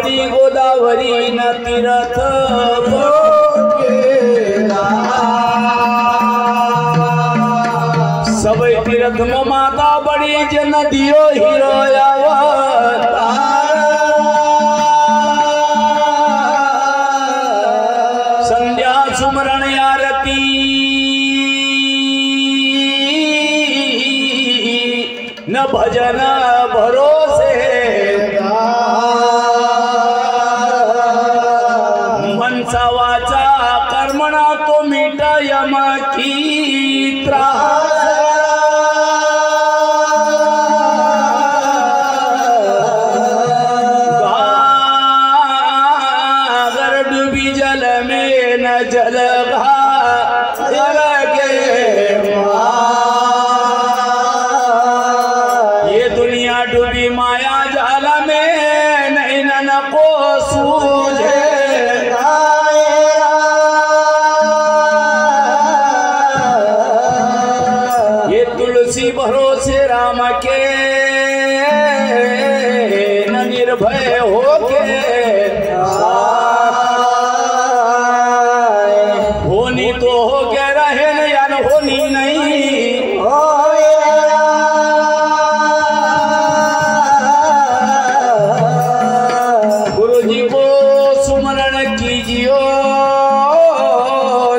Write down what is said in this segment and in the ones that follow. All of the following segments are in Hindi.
बड़ी गोदावरी न तीरथ सब तीरथ में माता बड़ी जे नदियो हीरो संध्या सुमरण आरती न भजन भरोसे मनसा वाचा कर्मणा तो मीट यम की गागर डूबी जल में न जल ये दुनिया डूबी माया जाल में नहीं न को सूझे ये तुलसी भरोसे राम के न निर्भय होके होनी तो हो के रहे या होनी नहीं गुरु जी को सुमरण कीजियो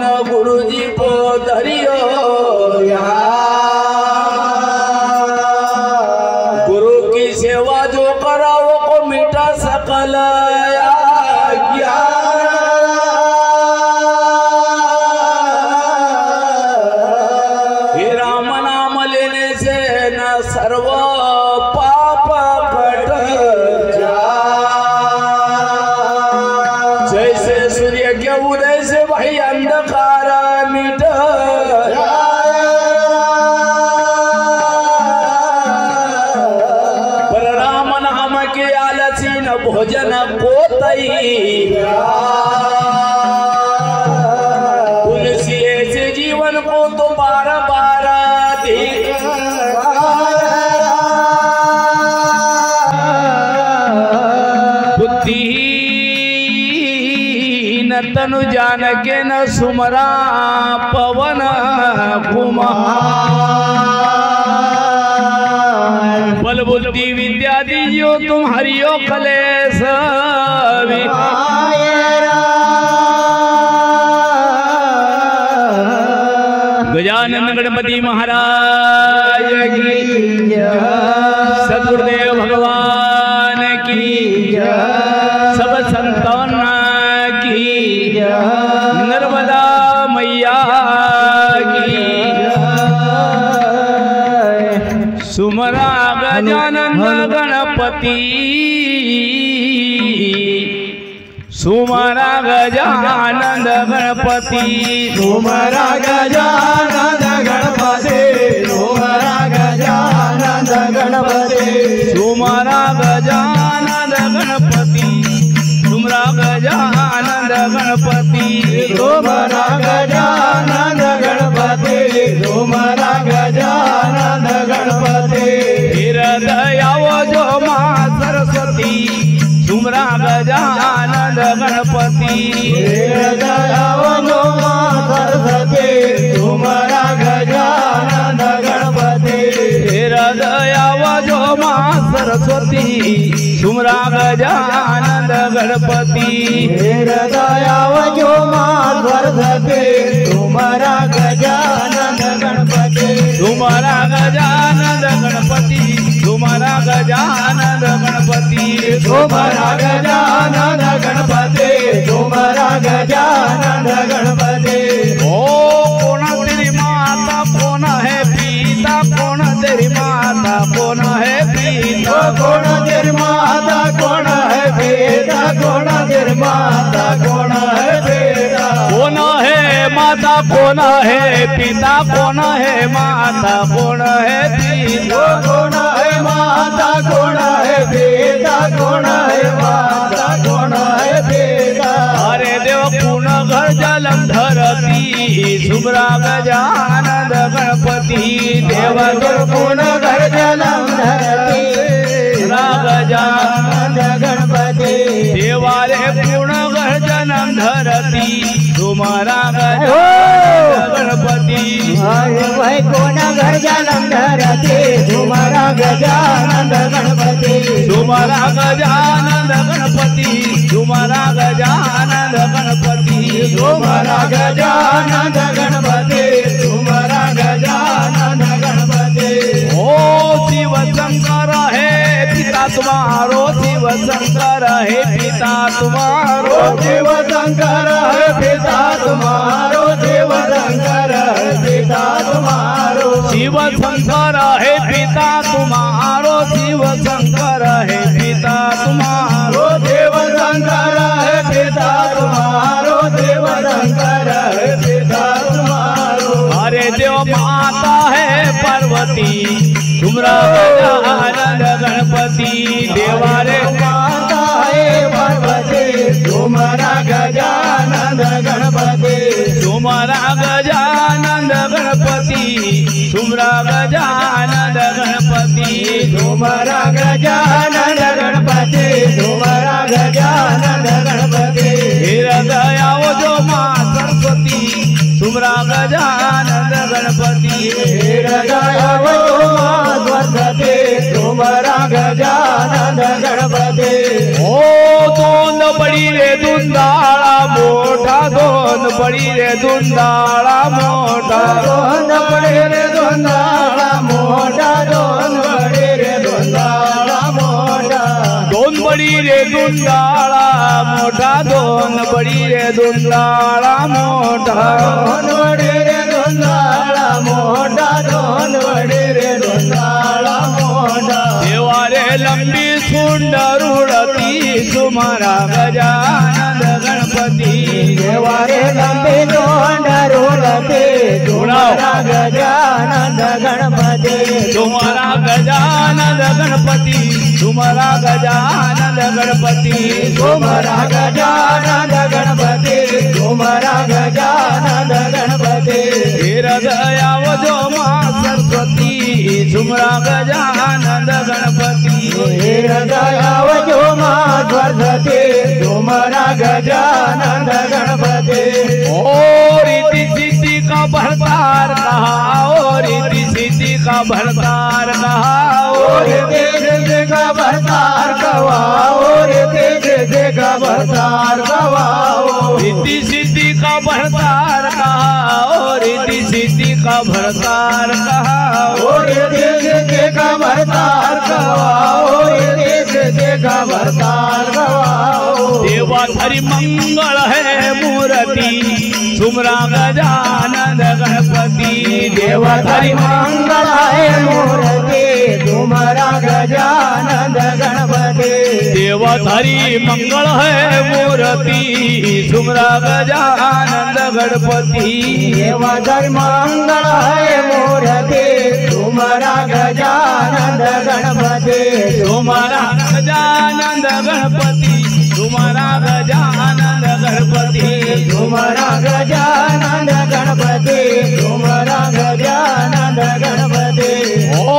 न गुरु जी को धरियो गुरु की सेवा जो कराओ को मिटा सकल सर्व पाप कट जैसे सूर्य के उदय से भाई अंधकार मिट पर राम नाम के आलसी न भोजन को तई तुलसी ऐसे जीवन को तो बार बार बुद्धिहीन तनु जान के न सुमरा पवन कुमार बल बुद्धि विद्या दीजियो तुम हरियो कलेश गजानन गणपति महाराज की सद्गुरुदेव भगवान की सब संतान की नर्मदा मैया की सुमरा गजानन गणपति सुमरा गजानन गणपति सुमरा गजानन गणपति सुमरा गजानन गणपति सुमरा गजानन गणपति सुमरा गजानन गणपति सुमरा गजानन गणपति सुमरा गजानन गणपति हृदयावो जो मां सरस्वती सुमरा गजानन गणपति हृदयावो जो मां सरस्वती सुमरा गजानन गणपति हृदयावो जो मां सरस्वती सुमरा गजानन गणपति हृदयावो जो मां सरस्वती सुमरा गजानन गणपति सुमरा गजानन गणपति सुमरा गजानन गणपति सुमरा गजानन गणपति सुमरा गजानन गणपति ओ कौन तेरी माता कौन है पिता कौन तेरी माता कौन है पिता कौन तेरी माता कौन है पिता कौन तेरी माता कौन है पिता कौन है माता कौन है पिता कौन है माता कौन है पिता कौन है माता कौन है पिता कौन है माता कौन है पिता अरे देव पूर्ण घर जलम धरती सुमरा गजानन गणपति देव पूर्ण घर जलम धरती गजानन गणपति देवारे पूर्ण गर्जन धरती तुम्हारा गणपती वही कोण गजानन धरती तुम्हारा गजानन गणपती तुम्हारा गजानन गणपती तुम्हारा गजानन गणपती तुम्हारा गजानन गणपती तुम्हारा गजानन गणपती ओ शिव शंकर है पिता तुम्हारो शिव शंकर है पिता तुम्हारो शिव शंकर है पिता तुम्हारो शिव शंकर है पिता तुम्हारो शिव शंकर है पिता तुम्हारो शिव शंकर है पिता तुम्हारो शिव शंकर है पिता तुम्हारो शिव शंकर है पिता तुम्हारो अरे देव माता है पार्वती तुम्हारा गजानन गणपति देवारे माता है पार्वती तुम्हारा गजानन गणपति तुम्हारा गजानन गणपति तुम्हारा गजानन गणपति तुम्हारा गजानन गणपति तुम्हारा गजानन गणपति हृदया वो जो माँ सरस्वती तुम्हारा गजानन गणपति हृदया वो सरस्वती तुम्हारा गजानन गणपति ओ दोन बडी रे दुंदाळा मोठा दोन बडी रे दुंदाळा मोठा दोन बडे रे दुंदाळा मोठा दोन बडे रे दुंदाळा मोठा दोन बडी रे दुंदाळा मोठा दोन बडी रे दुंदाळा मोठा दोन बडे रे दुंदाळा मोठा दोन बडे रे दुंदाळा मोठा देवारे लंबी सुंदर उडती तुम्हारा गजानन गणपती देवारे लंबी सुंदर उडती तुम्हारा गजानन गणपती तुम्हारा गजानन गणपति तुम्हारा गजानन गणपति तुम्हारा गजानन गणपति तुम्हारा गजानन गणपति हृदया वो जो माँ सरस्वती तुम्हारा गजानन गणपति हृदया जो माँ सरस्वती तुम्हारा गजानन गणपति ओ रिद्धि सिद्धि का भरतार कहा ओ रिद्धि सिद्धि का भरतार कहा और तेज का भरतार गवाओ रे तेज का भरतार गवाओ रिद्धि सिद्धि का भरतार कहा ओ रिद्धि सिद्धि का भरतार कहा और तेज का भरतार गवाओ रे तेज का भरतार गवाओ देवा हरि मंगल है मूर्ति तुम्हारा गजानन गणपति देवा हरि मंगल है मूर्ति तुम्हारा गजानन गणपति देवधरी मंगल है मूर्ति तुम्हारा गजानन गणपति देवधरी मंगल है मूर्ति तुम्हारा गजानन गणपति तुम्हारा गजानन गणपति तुम्हारा गजानन गणपति तुम्हारा गजानन गणपति तुम्हारा गजानन गणपति ओ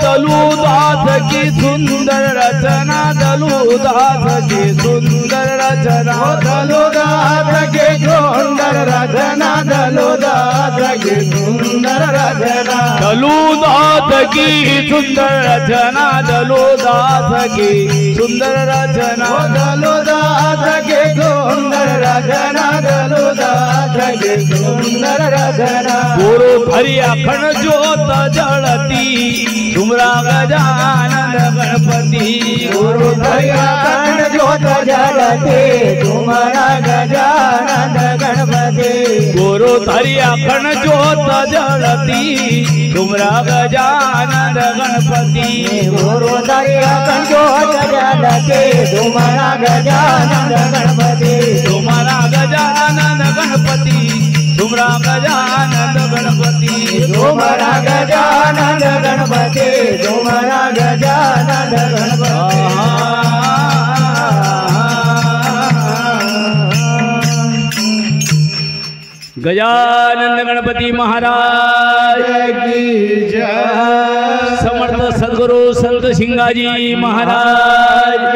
दलुदास की सुंदर रचना दलुदास की सुंदर रचना दलुदास की सुंदर रचना दलुदास की सुंदर रचना दलुदास की सुंदर रचना दलुदास की सुंदर रचना दलुदास की सुंदर रचना दलुदास की सुंदर रचना गुरु हरि अखंड ज्योत जलती तुम्हारा गजानन गणपति गुरु हरि अखंड ज्योत जलती तुम्हारा गजानन गणपति गुरु हरि अखंड ज्योत जलती तुम्हारा गजानन गणपति गुरु हरि अखंड ज्योत जलती तुम्हारा गजानन गणपति तुम्हारा गजानन गणपति तुम्हारा गजानन गणपति तुम्हारा गजानन गणपति तुम्हारा गजानन गणपति गजानन गणपति महाराज की जय। समर्थ सद्गुरु संत सिंगाजी महाराज